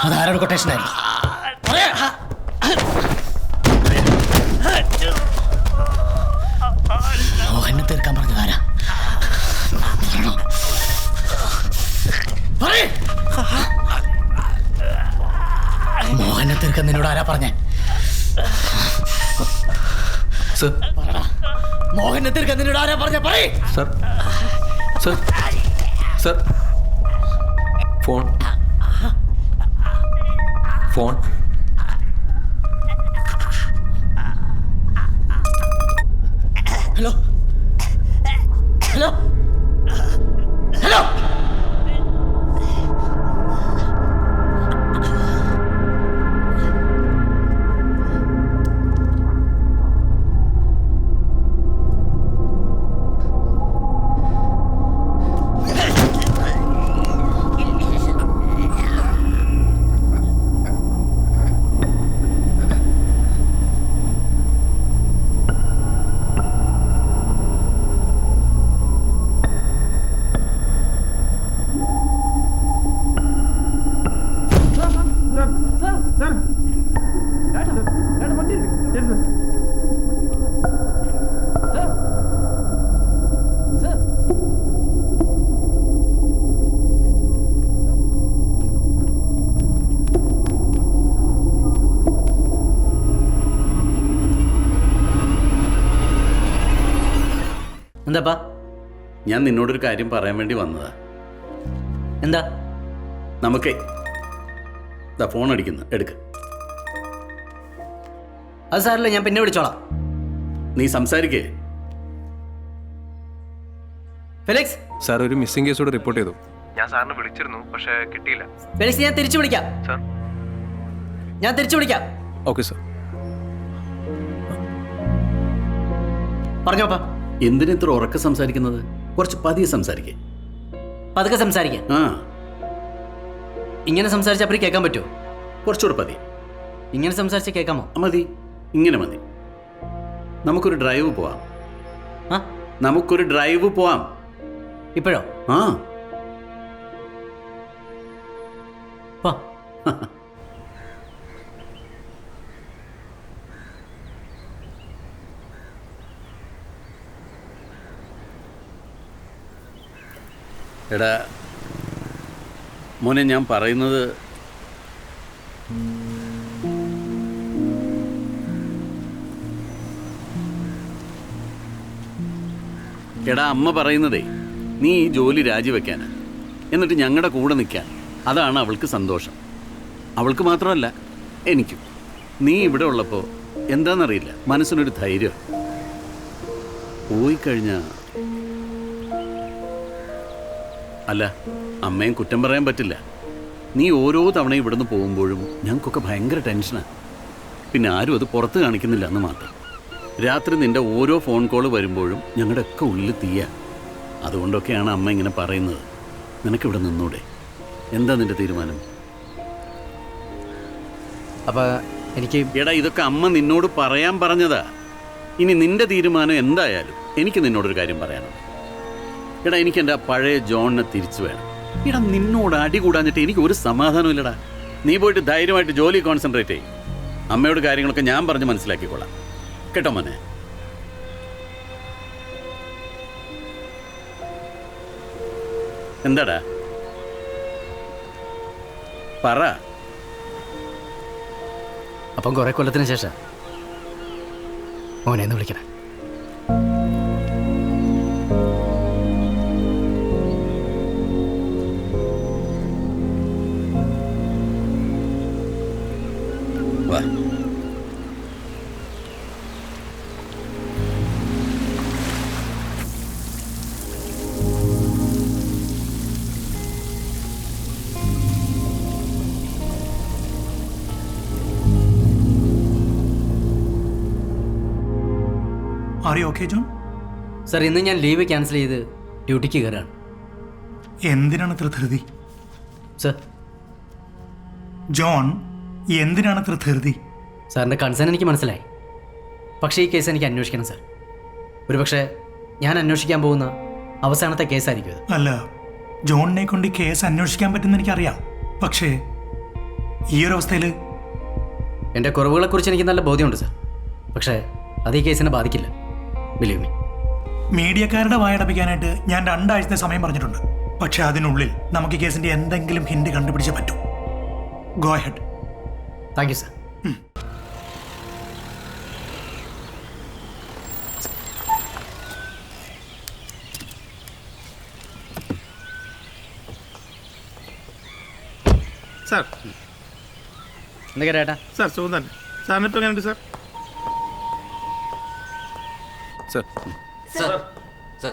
അതാരോട് കൊട്ടേഷനായിരുന്നു? മോഹനെ തീർക്കാൻ പറഞ്ഞതാരാ? മോഹനെ തീർക്കാൻ നിന്നോട് ആരാ പറഞ്ഞേ? മോഹനെ തീർക്കാൻ നിന്നോട് ആരാ പറഞ്ഞേ? പറയ്. Sir sir sir phone phone എന്താപ്പാ? ഞാൻ നിന്നോടൊരു കാര്യം പറയാൻ വേണ്ടി വന്നതാ. എന്താ? നമുക്കേ ഫോൺ അടിക്കുന്നു, എടുക്ക്. അത് സാറില്ല, ഞാൻ പിന്നെ വിളിച്ചോളാം. നീ സംസാരിക്കേ. ഫെലിക്സ് സാർ, ഒരു മിസ്സിംഗ് കേസ് കൂടെ റിപ്പോർട്ട് ചെയ്തു. ഞാൻ സാറിനെ വിളിച്ചിരുന്നു, പക്ഷേ കിട്ടിയില്ല. ഫെലിക്സ്, ഞാൻ തിരിച്ചു വിളിക്കാം. സാർ, ഞാൻ തിരിച്ചു വിളിക്കാം. Okay sir. പറഞ്ഞോപ്പാ. എന്തിനാ ഇത്ര ഉറക്കെ സംസാരിക്കുന്നത്? കുറച്ച് പതിയെ സംസാരിക്കേ. പതുക്കെ സംസാരിക്കാം. ആ, ഇങ്ങനെ സംസാരിച്ച അപ്പഴേ കേൾക്കാൻ പറ്റുമോ? കുറച്ചുകൂടെ പതിയെ. ഇങ്ങനെ സംസാരിച്ച് കേൾക്കാമോ? മതി, ഇങ്ങനെ മതി. നമുക്കൊരു ഡ്രൈവ് പോവാം. ആ, നമുക്കൊരു ഡ്രൈവ് പോവാം. ഇപ്പോഴോ? ആ, വാ. എടാ മോനെ, ഞാൻ പറയുന്നത് എടാ, അമ്മ പറയുന്നതേ നീ ഈ ജോലി രാജിവെക്കാനാ, എന്നിട്ട് ഞങ്ങളുടെ കൂടെ നിൽക്കാൻ. അതാണ് അവൾക്ക് സന്തോഷം. അവൾക്ക് മാത്രമല്ല, എനിക്കും. നീ ഇവിടെ ഉള്ളപ്പോൾ എന്താണെന്നറിയില്ല, മനസ്സിനൊരു ധൈര്യം. പോയിക്കഴിഞ്ഞാൽ അല്ല, അമ്മയും കുറ്റം പറയാൻ പറ്റില്ല. നീ ഓരോ തവണ ഇവിടുന്ന് പോകുമ്പോഴും ഞങ്ങൾക്കൊക്കെ ഭയങ്കര ടെൻഷനാണ്. പിന്നെ ആരും അത് പുറത്ത് കാണിക്കുന്നില്ല എന്ന് മാത്രം. രാത്രി നിൻ്റെ ഓരോ ഫോൺ കോൾ വരുമ്പോഴും ഞങ്ങളുടെയൊക്കെ ഉള്ളിൽ തീയ. അതുകൊണ്ടൊക്കെയാണ് അമ്മ ഇങ്ങനെ പറയുന്നത്. നിനക്കിവിടെ നിന്നൂടെ? എന്താ നിൻ്റെ തീരുമാനം? അപ്പം എനിക്ക് എടാ, ഇതൊക്കെ അമ്മ നിന്നോട് പറയാൻ പറഞ്ഞതാ. ഇനി നിൻ്റെ തീരുമാനം എന്തായാലും എനിക്ക് നിന്നോടൊരു കാര്യം പറയാനുണ്ട്. എടാ, എനിക്ക് എൻ്റെ പഴയ ജോണിനെ തിരിച്ചു വേണം. എടാ, നിന്നോട് അടി കൂടാഞ്ഞിട്ട് എനിക്ക് ഒരു സമാധാനം ഇല്ലടാ. നീ പോയിട്ട് ധൈര്യമായിട്ട് ജോലി കോൺസെൻട്രേറ്റ് ചെയ്യും. അമ്മയോട് കാര്യങ്ങളൊക്കെ ഞാൻ പറഞ്ഞ് മനസ്സിലാക്കിക്കൊള്ളാം. കേട്ടോ മോനെ? എന്താടാ പറ. അപ്പം കുറെ കൊല്ലത്തിന് ശേഷം മോനെ ഒന്ന് വിളിക്കണം. വാ. Are you okay John? Sir, ഇന്ന് ഞാൻ ലീവ് ക്യാൻസൽ ചെയ്ത് ഡ്യൂട്ടിക്ക് കയറാണ്. എന്തിനാണ് ഇത്ര ധൃതി? സാർ, ജോൺ, എന്തിനാണ് ഇത്ര ധൃതി? സാറിൻ്റെ കൺസേൺ എനിക്ക് മനസ്സിലായി. പക്ഷേ ഈ കേസ് എനിക്ക് അന്വേഷിക്കണം സാർ. ഒരുപക്ഷെ ഞാൻ അന്വേഷിക്കാൻ പോകുന്ന അവസാനത്തെ കേസായിരിക്കും ഇത്. അല്ല, ജോണിനെ കൊണ്ട് ഈ കേസ് അന്വേഷിക്കാൻ പറ്റുമെന്ന് എനിക്കറിയാം. പക്ഷേ ഈ ഒരു അവസ്ഥയിൽ എൻ്റെ കുറവുകളെക്കുറിച്ച് എനിക്ക് നല്ല ബോധ്യമുണ്ട് സാർ. പക്ഷേ അത് ഈ കേസിനെ ബാധിക്കില്ല. Believe me. മീഡിയക്കാരുടെ വായടപ്പിക്കാനായിട്ട് ഞാൻ 2 ആഴ്ചത്തെ സമയം പറഞ്ഞിട്ടുണ്ട്. പക്ഷെ അതിനുള്ളിൽ നമുക്ക് ഈ കേസിന്റെ എന്തെങ്കിലും ഹിന്റ് കണ്ടുപിടിച്ചേ പറ്റൂ. Go head. Thank you sir. Sir, എന്തൊക്കെ ഏട്ടാ? സാർ സുഖം തന്നെ. സാറിനിപ്പോൾ എങ്ങനെയുണ്ട് sir? Sir, sir sir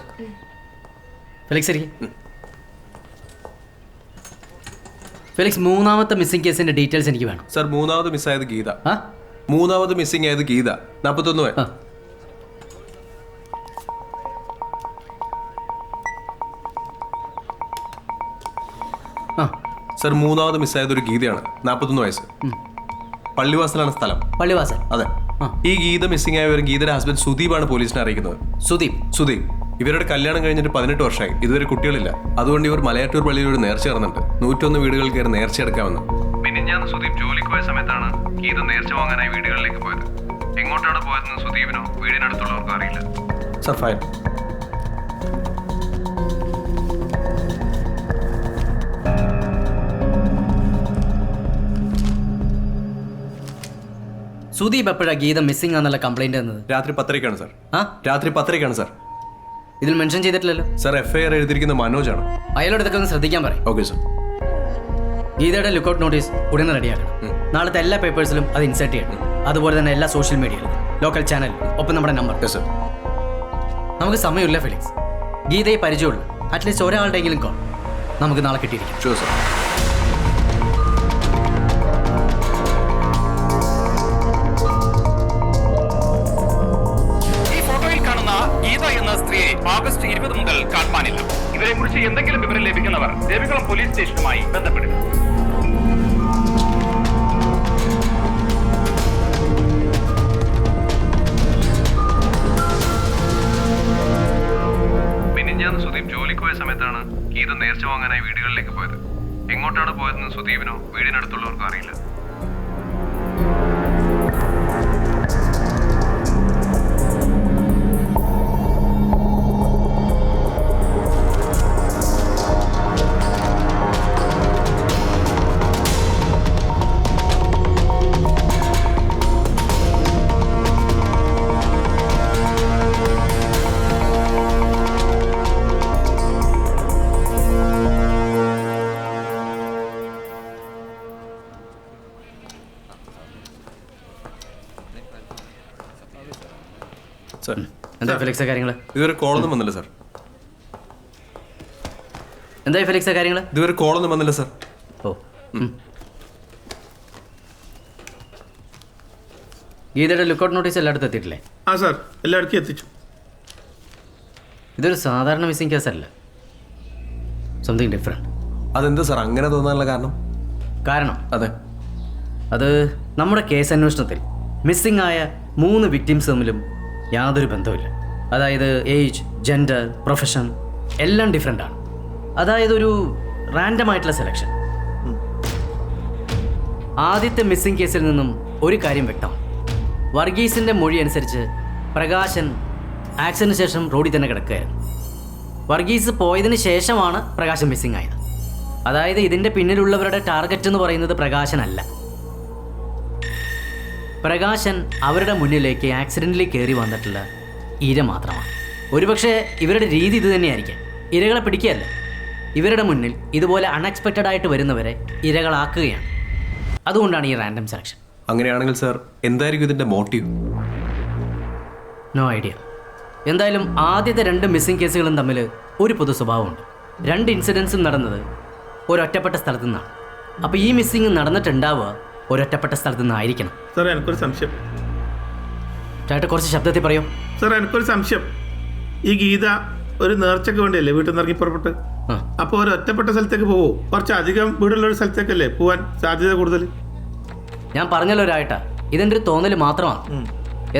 Felix ഇരിക്കും. ഫെലിക്സ്, 3ാമത്തെ മിസ്സിംഗ് കേസിന്റെ ഡീറ്റെയിൽസ് എനിക്ക് വേണം. സാർ, 3ാമത് മിസ്സായത് ഗീത. 3ാമത് മിസ്സിംഗ് ആയത് ഗീത, 41 വയസ്സ്. സാർ, 3ാമത് മിസ്സായത് ഒരു ഗീതയാണ്, 41 വയസ്സ്. പള്ളിവാസലാണ് സ്ഥലം. പള്ളിവാസൽ? അതെ. ഈ ഗീത മിസ്സിംഗ് ആയവർ ഗീതയുടെ ഹസ്ബൻഡ് സുദീപാണ് പോലീസിനെ അറിയിക്കുന്നത്. സുദീപ്. ഇവരുടെ കല്യാണം കഴിഞ്ഞിട്ട് 18 വർഷമായി. ഇതുവരെ കുട്ടികളില്ല. അതുകൊണ്ട് ഇവർ മലയാറ്റൂർ പള്ളിയിൽ ഒരു നേർച്ച നടന്നുണ്ട്. 101 വീടുകൾ കയറി നേർച്ച എടുക്കാമെന്ന്. പിന്നെ ഞാൻ സുദീപ് ജോലിക്ക് പോയ സമയത്താണ് ഗീത നേർച്ച വാങ്ങാനായി വീടുകളിലേക്ക് പോയത്. എങ്ങോട്ടാണ് പോയതെന്ന് സുദീപിനോ വീടിനടുത്തുള്ളവർക്കും അറിയില്ല. Sir, fine. സുദീപ് എപ്പോഴാണ് ഗീത മിസ്സിംഗ് ആണെന്നുള്ള കംപ്ലൈന്റ് തന്നത്? രാത്രി 10:30 സാർ. രാത്രി 10:30 സാർ. ഇതിൽ മെൻഷൻ ചെയ്തിട്ടില്ലല്ലോ. സാർ FIR എഴുതിയിരിക്കുന്ന മനോജാണ്. അയാളോട് ഇതൊക്കെ ഒന്ന് ശ്രദ്ധിക്കാൻ പറയും. Okay sir. ഗീതയുടെ ലുക്കൗട്ട് നോട്ടീസ് ഉടനെ റെഡിയാക്കണം. നാളത്തെ എല്ലാ പേപ്പേഴ്സിലും അത് ഇൻസേർട്ട് ചെയ്യണം. അതുപോലെ തന്നെ എല്ലാ സോഷ്യൽ മീഡിയയിലും, ലോക്കൽ ചാനൽ, ഒപ്പം നമ്മുടെ നമ്പർ. സർ. നമുക്ക് സമയമില്ല ഫെലിക്സ്. ഗീതയെ പരിചയമുള്ളൂ. അറ്റ്ലീസ്റ്റ് ഒരാളുടെയെങ്കിലും കോൾ നമുക്ക് നാളെ കിട്ടിയിരിക്കും. Sure sir. ഈ ഫോട്ടോയിൽ കാണുന്ന ഗീത എന്ന സ്ത്രീയെ ആഗസ്റ്റ് 20 മുതൽ കാണാനില്ല. ഇവരെ കുറിച്ച് എന്തെങ്കിലും വിവരം ലഭിക്കുന്നവർ ദേവികുളം പോലീസ് സ്റ്റേഷനുമായി ബന്ധപ്പെടുക. മിനിഞ്ഞാന്ന് സുദീപ് ജോലിക്ക് പോയ സമയത്താണ് ഗീത നേർച്ച വാങ്ങാനായി വീടുകളിലേക്ക് പോയത്. എങ്ങോട്ടാണ് പോയതെന്ന് സുദീപിനോ വീടിനടുത്തുള്ളവർക്കും അറിയില്ല. എന്താ ഫെലിക്സ് കാര്യങ്ങൾ? ഇതുവരെ കോളൊന്നും വന്നില്ല സാർ. എന്തായി ഫെലിക്സ് കാര്യങ്ങൾ? ഇതുവരെ കോളൊന്നും വന്നില്ല സാർ. ഓ, ഗീതയുടെ ലുക്കൗട്ട് നോട്ടീസ് എല്ലായിടത്തും എത്തിയിട്ടില്ലേ? ആ സാർ, എല്ലായിടത്തും എത്തിച്ചു. ഇതൊരു സാധാരണ മിസ്സിംഗ് കേസല്ല, സംതിങ് ഡിഫറെൻറ്റ്. അതെന്താ സാർ അങ്ങനെ തോന്നാനുള്ള കാരണം? അതെ, അത് നമ്മുടെ കേസ് അന്വേഷണത്തിൽ മിസ്സിംഗ് ആയ 3 വിക്ടിംസ് തമ്മിലും യാതൊരു ബന്ധവുമില്ല. അതായത് ഏജ്, ജെൻഡർ, പ്രൊഫഷൻ എല്ലാം ഡിഫറെൻ്റ് ആണ്. അതായത് ഒരു റാൻഡം ആയിട്ടുള്ള സെലക്ഷൻ. ആദ്യത്തെ മിസ്സിംഗ് കേസിൽ നിന്നും ഒരു കാര്യം വ്യക്തമാണ്. വർഗീസിൻ്റെ മൊഴി അനുസരിച്ച് പ്രകാശൻ ആക്സിഡന്റിന് ശേഷം റോഡിൽ തന്നെ കിടക്കുകയായിരുന്നു. വർഗീസ് പോയതിന് ശേഷമാണ് പ്രകാശൻ മിസ്സിംഗ് ആയത്. അതായത് ഇതിൻ്റെ പിന്നിലുള്ളവരുടെ ടാർഗറ്റ് എന്ന് പറയുന്നത് പ്രകാശനല്ല. പ്രകാശൻ അവരുടെ മുന്നിലേക്ക് ആക്സിഡൻ്റലി കയറി വന്നിട്ടുള്ള ഇര മാത്രമാണ്. ഒരുപക്ഷെ ഇവരുടെ രീതി ഇത് തന്നെയായിരിക്കാം. ഇരകളെ പിടിക്കുകയല്ല, ഇവരുടെ മുന്നിൽ ഇതുപോലെ അൺഎക്സ്പെക്റ്റഡ് ആയിട്ട് വരുന്നവരെ ഇരകളാക്കുകയാണ്. അതുകൊണ്ടാണ് ഈ റാൻഡം സെലക്ഷൻ. അങ്ങനെയാണെങ്കിൽ സാർ എന്തായിരിക്കും ഇതിൻ്റെ മോട്ടീവ്? No idea. എന്തായാലും ആദ്യത്തെ 2 മിസ്സിംഗ് കേസുകളും തമ്മിൽ ഒരു പൊതു സ്വഭാവമുണ്ട്. 2 ഇൻസിഡൻസും നടന്നത് ഒരൊറ്റപ്പെട്ട സ്ഥലത്തു നിന്നാണ്. അപ്പോൾ ഈ മിസ്സിംഗ് നടന്നിട്ടുണ്ടാവുക ഒരൊറ്റപ്പെട്ട സ്ഥലത്തു നിന്നായിരിക്കണം. സാർ, എനിക്കൊരു സംശയം. ചേട്ടാ, കുറച്ച് ശബ്ദത്തിൽ പറയോ? സാർ, എനിക്കൊരു സംശയം. ഈ ഗീത ഒരു നേർച്ചയ്ക്ക് വേണ്ടിയല്ലേ വീട്ടിൽ നിന്ന് ഇറങ്ങി പുറപ്പെട്ട്? അപ്പോൾ ഒരു ഒറ്റപ്പെട്ട സ്ഥലത്തേക്ക് പോവോ? കുറച്ച് അധികം വീടുള്ള ഒരു സ്ഥലത്തേക്കല്ലേ പോവാൻ സാധ്യത കൂടുതൽ? ഞാൻ പറഞ്ഞല്ലോ ഒരായിട്ടാ, ഇതെൻ്റെ ഒരു തോന്നൽ മാത്രമാണ്.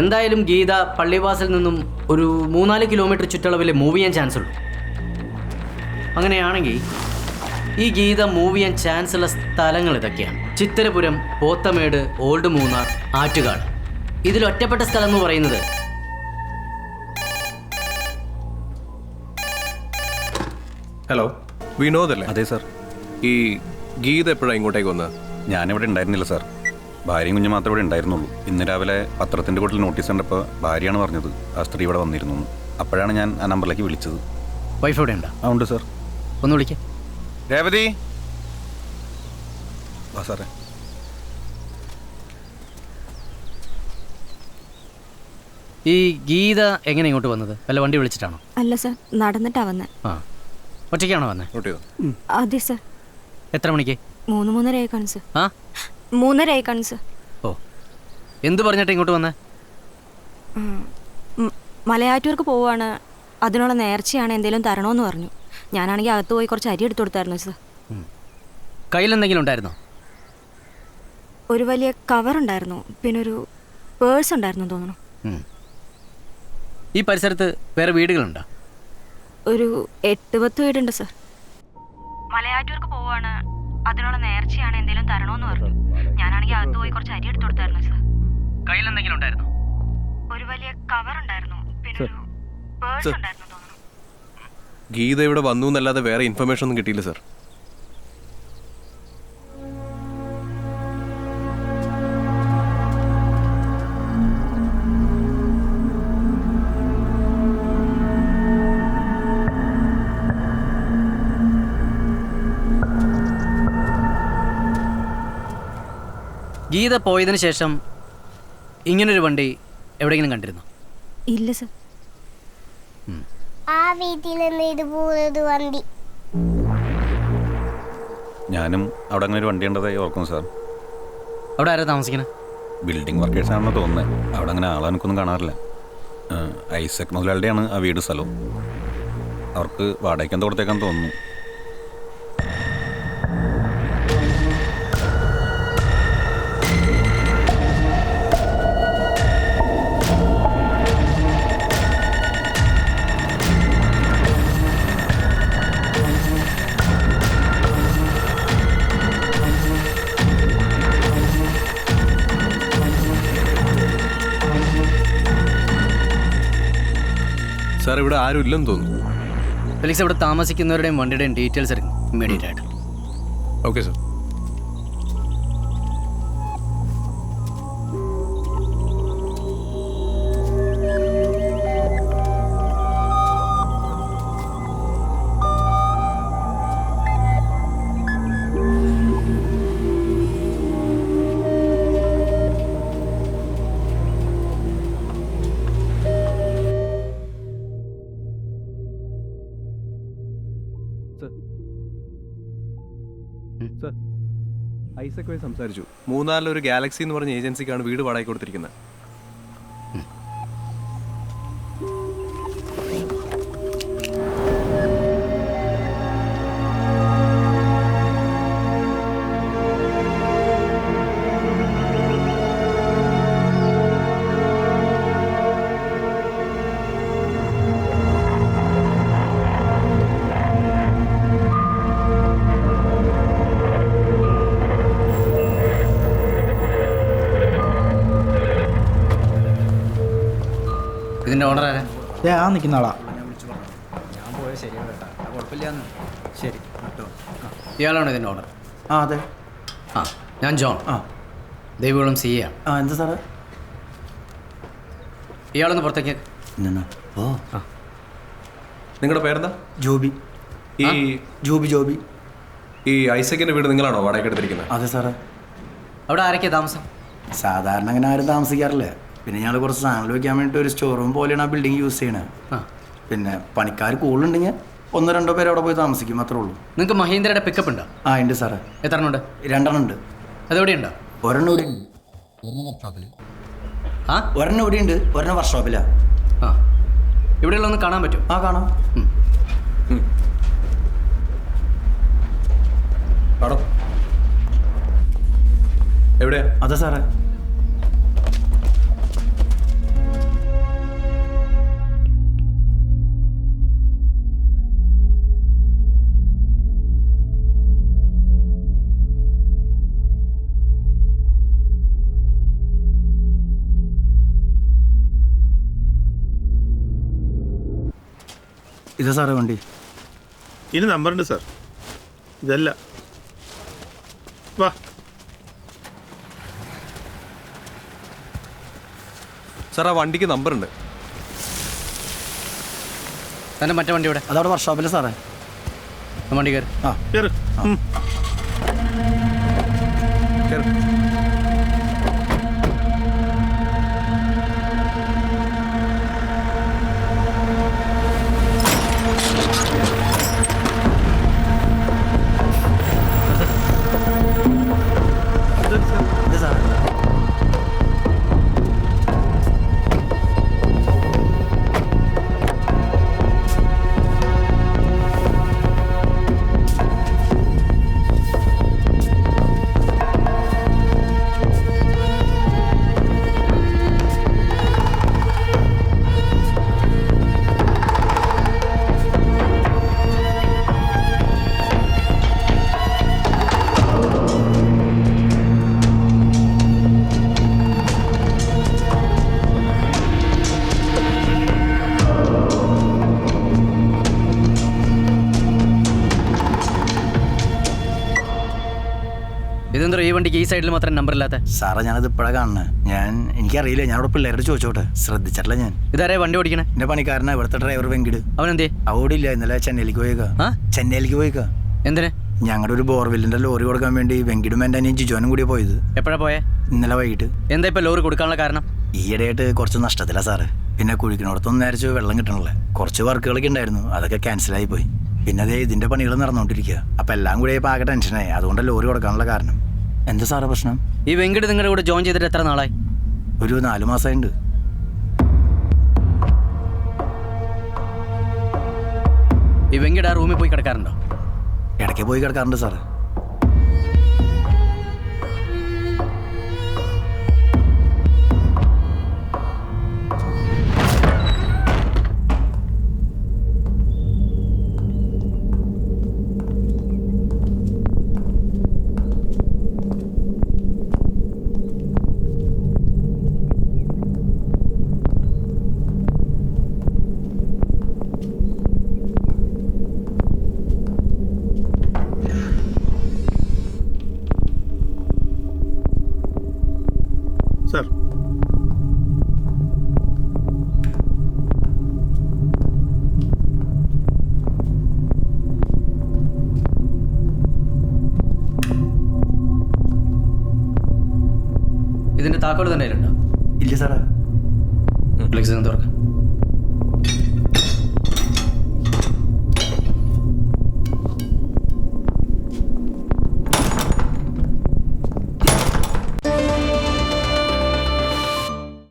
എന്തായാലും ഗീത പള്ളിവാസിൽ നിന്നും ഒരു 3-4 കിലോമീറ്റർ ചുറ്റളവിൽ മൂവ് ചെയ്യാൻ ചാൻസ് ഉള്ളൂ. അങ്ങനെയാണെങ്കിൽ ഈ ഗീത മൂവ് ചെയ്യാൻ ചാൻസ് ഉള്ള സ്ഥലങ്ങൾ ഇതൊക്കെയാണ്: ചിത്തരപുരം, പോത്തമേട്, ഓൾഡ് മൂന്നാർ, ആറ്റുകാട്. ഇതിൽ ഒറ്റപ്പെട്ട സ്ഥലം എന്ന് പറയുന്നത് ഹലോ, വിനോദല്ലേ? അതെ സാർ. ഈ ഗീത എപ്പോഴാണ് ഇങ്ങോട്ടേക്ക് വന്നത്? ഞാനിവിടെ ഉണ്ടായിരുന്നില്ല സാർ. ഭാര്യയും കുഞ്ഞും മാത്രമേ ഇവിടെ ഉണ്ടായിരുന്നുള്ളൂ. ഇന്ന് രാവിലെ പത്രത്തിൻ്റെ കൂട്ടിൽ നോട്ടീസ് കണ്ടപ്പോൾ ഭാര്യയാണ് പറഞ്ഞത് ആ സ്ത്രീ ഇവിടെ വന്നിരുന്നു. അപ്പോഴാണ് ഞാൻ ആ നമ്പറിലേക്ക് വിളിച്ചത്. വൈഫ് ഇവിടെ ഉണ്ടോ? ആ, ഉണ്ട് സാർ. ഒന്ന് വിളിക്കാം. രേവതി, വാ സാറേ. ഈ ഗീത എങ്ങനെ ഇങ്ങോട്ട് വന്നത്? വല്ല വണ്ടി വിളിച്ചിട്ടാണോ? അല്ല സാർ, നടന്നിട്ടാ വന്നേ. ആ, ഒറ്റയ്ക്കാണോ വന്നേ? അതെ സാർ. എത്ര മണിക്ക്? 3:30 കാണും സാർ. ആ, 3:30 കാണും സാർ. ഓ, എന്ത് പറഞ്ഞിട്ട് ഇങ്ങോട്ട് വന്നേ? മലയാറ്റൂർക്ക് പോവാണ്, അതിനുള്ള നേർച്ചയാണ്, എന്തെങ്കിലും തരണമെന്ന് പറഞ്ഞു. ഞാനാണെങ്കിൽ അകത്ത് പോയി കുറച്ച് അരി എടുത്തു കൊടുത്തായിരുന്നു സാർ. കയ്യിൽ എന്തെങ്കിലും ഉണ്ടായിരുന്നോ? ഒരു വലിയ കവർ ഉണ്ടായിരുന്നു, പിന്നെ ഒരു പേഴ്സ് ഉണ്ടായിരുന്നു തോന്നുന്നു. ഈ പരിസരത്ത് വേറെ വീടുകളുണ്ടോ? ഒരു 8-10 വീടുണ്ട് സാർ. മലയാറ്റൂർക്ക് പോവാണ്, അതിനുള്ള നേർച്ചയാണ്, എന്തെങ്കിലും തരണമെന്ന് പറഞ്ഞു. ഞാനാണെങ്കിൽ അകത്ത് പോയി കുറച്ച് അരി എടുത്തു കൊടുത്തായിരുന്നു സാർ. കയ്യിൽ എന്തെങ്കിലും ഉണ്ടായിരുന്നോ? ഒരു വലിയ കവർ ഉണ്ടായിരുന്നു, പിന്നെ ഒരു പേഴ്സ് ഉണ്ടായിരുന്നു തോന്നുന്നു. ഗീത ഇവിടെ വന്നു എന്നല്ലാതെ വേറെ ഇൻഫർമേഷൻ ഒന്നും കിട്ടിയില്ല സാർ. ഗീത പോയതിന് ശേഷം ഇങ്ങനൊരു വണ്ടി എവിടെയെങ്കിലും കണ്ടിരുന്നോ? ഇല്ല സർ. ആ വീട്ടിൽ നിന്ന് ഇതുപോലൊരു വണ്ടി. ഞാനും അവിടെ അങ്ങനെ ഒരു വണ്ടി ഉണ്ടതായി ഓർക്കുന്നു സാർ. അവിടെ ആരാ താമസിക്കുന്നത്? ബിൽഡിംഗ് വർക്കേഴ്സ് ആണെന്ന് തോന്നുന്നത്. അവിടെ അങ്ങനെ ആളെ എനിക്കൊന്നും കാണാറില്ല. ഐസക് മുതലാളിയുടെയാണ് ആ വീട് സ്ഥലവും. അവർക്ക് വാടകയ്ക്ക് എന്തോ കൊടുത്തേക്കാൻ തോന്നുന്നു. സാർ ഇവിടെ ആരും ഇല്ലെന്ന് തോന്നുന്നു. ഫെലിക്സ്, ഇവിടെ താമസിക്കുന്നവരുടെയും വണ്ടിയുടെയും ഡീറ്റെയിൽസ് എടുക്കും ഇമ്മീഡിയറ്റ് ആയിട്ട്. Okay sir. ഐസക് വഴി സംസാരിച്ചു. മൂന്നാറിലൊരു ഗാലക്സി എന്ന് പറഞ്ഞ ഏജൻസിക്കാണ് വീട് വാടകയ്ക്ക് കൊടുത്തിരിക്കുന്നത്. ഇതിൻ്റെ ഓണർ ആരാ? ആ നിൽക്കുന്ന ആളാ. ഞാൻ പോയത് ശരിയാണ് കേട്ടോ. കുഴപ്പമില്ലാന്ന്. ശരി കേട്ടോ. ഇയാളാണോ ഇതിൻ്റെ ഓണർ? ആ അതെ. ആ, ഞാൻ ജോൺ. ആ, ദൈവകുളം സി എ ആണ്. ആ എന്താ സാറേ? ഇയാളൊന്ന് പുറത്തേക്ക്. ഓ ആ, നിങ്ങളുടെ പേരെന്താ? ജോബി. ഈ ജോബി. ഈ ഐസക്കിന്റെ വീട് നിങ്ങളാണോ വാടകയ്ക്ക് എടുത്തിരിക്കുന്നത്? അതെ സാറേ. അവിടെ ആരൊക്കെയാ താമസം? സാധാരണ അങ്ങനെ ആരും താമസിക്കാറില്ല. പിന്നെ ഞങ്ങൾ കുറച്ച് സാധനങ്ങൾ വെക്കാൻ വേണ്ടിയിട്ട് ഒരു സ്റ്റോർ റൂം പോലെയാണ് ആ ബിൽഡിംഗ് യൂസ് ചെയ്യണത്. പിന്നെ പണിക്കാർ കൂടുതലുണ്ടെങ്കിൽ 1-2 പേര് അവിടെ പോയി താമസിക്കും, അത്രേ ഉള്ളൂ. നിങ്ങൾക്ക് മഹീന്ദ്രയുടെ പിക്കപ്പ് ഉണ്ടോ? ആ ഉണ്ട് സാറേ. എത്ര എണ്ണം ഉണ്ട്? 2 ഉണ്ട്. അതെവിടെയുണ്ടോ? ഒരെണ്ണം ഇവിടെ ഉണ്ട്. ആ, ഒരെണ്ണം ഇവിടെ ഉണ്ട്, ഒരെണ്ണം വർക്ക്ഷോപ്പിലാണ്. ആ, ഇവിടെയുള്ള ഒന്ന് കാണാൻ പറ്റും? ആ കാണാം. പാടോ എവിടെയാ? അതെ സാറേ. ഇതാ സാറേ വണ്ടി. ഇനി നമ്പറുണ്ട് സാർ. ഇതല്ല. വാ സാർ, ആ വണ്ടിക്ക് നമ്പറുണ്ട്. തന്നെ മറ്റേ വണ്ടി ഇവിടെ? അതവിടെ വർക്ക്ഷോപ്പിൽ സാറേ. വണ്ടി കയറി. ആ കയറി. ഇതെന്തോ ഈ വണ്ടിക്ക് ഈ സൈഡിൽ മാത്രം നമ്പർ ഇല്ലാത്ത? സാറേ ഞാനത് ഇപ്പോഴാണ് കാണുന്നത്. എനിക്കറിയില്ല. ഞാനിവിടെ പിള്ളേരോട് ചോദിച്ചോട്ടെ, ശ്രദ്ധിച്ചിട്ടില്ല ഞാൻ. ഇതാരെ വണ്ടി ഓടിക്കണേ? എന്റെ പണിക്കാരനാ, ഇവിടുത്തെ ഡ്രൈവർ വെങ്കിട്. അവൻ എന്തേ? ഓടില്ല, ഇന്നലെ ചെന്നൈയിലേക്ക് പോയേക്കാ. ചെന്നൈയിലേക്ക് പോയേക്കാ. എന്തിന്? ഞങ്ങളുടെ ഒരു ബോർവെല്ലിന്റെ ലോറി കൊടുക്കാൻ വേണ്ടി വെങ്കിടും എൻ്റെ അനിയൻ ജിജോനും കൂടിയാണ് പോയത്. എപ്പോഴാ പോയേ? ഇന്നലെ വൈകിട്ട്. എന്താ ഇപ്പൊ ലോറി കൊടുക്കാനുള്ള കാരണം? ഈയിടെയായിട്ട് കുറച്ച് നഷ്ടത്തില്ല സാറ്. പിന്നെ കുഴിക്കിനോടത്തൊന്നും നേരച്ച് വെള്ളം കിട്ടണല്ലേ. കുറച്ച് വർക്കുകളൊക്കെ ഉണ്ടായിരുന്നു, അതൊക്കെ ക്യാൻസലായി പോയി. പിന്നെ അതേ ഇതിന്റെ പണികൾ നടന്നുകൊണ്ടിരിക്കുക. അപ്പം എല്ലാം കൂടി ഇപ്പോൾ ആകെ ടെൻഷനായി. അതുകൊണ്ട് ലോറി കൊടുക്കാനുള്ള കാരണം. എന്താ സാറേ പ്രശ്നം? ഈ വെങ്കിട് നിങ്ങളുടെ കൂടെ ജോയിൻ ചെയ്തിട്ട് എത്ര നാളായി? ഒരു 4 മാസമായിട്ടുണ്ട്. ഈ വെങ്കിട് ആ റൂമിൽ പോയി കിടക്കാറുണ്ടോ? ഇടയ്ക്ക് പോയി കിടക്കാറുണ്ട് സാറ്. സാർ ഇതിന്റെ താക്കോൽ തന്നെ ഉണ്ടോ? ഇല്ല സാറേ. ഫ്ലെക്സ് തുറക്കാം.